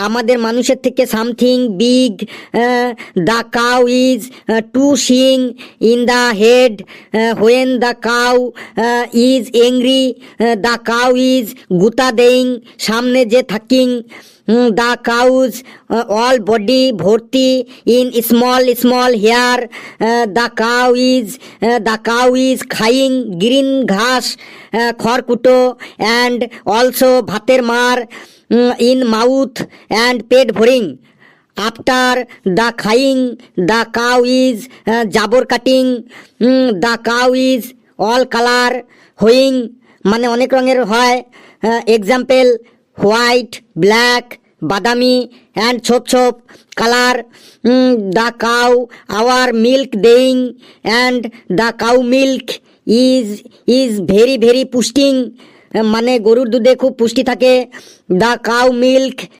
আমাদের মানুষের থেকে something big. The cow is to sing in the head when the cow is angry. The cow is গুতা দেইং সামনে যে থাকিং। দ্য কাউজ অল বডি ভর্তি in small small hair. The cow is খাইং গ্রিন ঘাস খড়কুটো অ্যান্ড অলসো ভাতের মার ইন মাউথ অ্যান্ড পেট ভরিং। আফটার দ্য খাইং দ্য কাউ ইজ জাবর কাটিং। The cow is all colour হোয়িং মানে অনেক রঙের হয়। এক্সাম্পল হোয়াইট, ব্ল্যাক, বাদামি অ্যান্ড ছোপ ছোপ colour. The cow our milk দেইং and the cow milk is very very পুষ্টিং মানে গরুর দুধে খুব পুষ্টি থাকে। The cow milk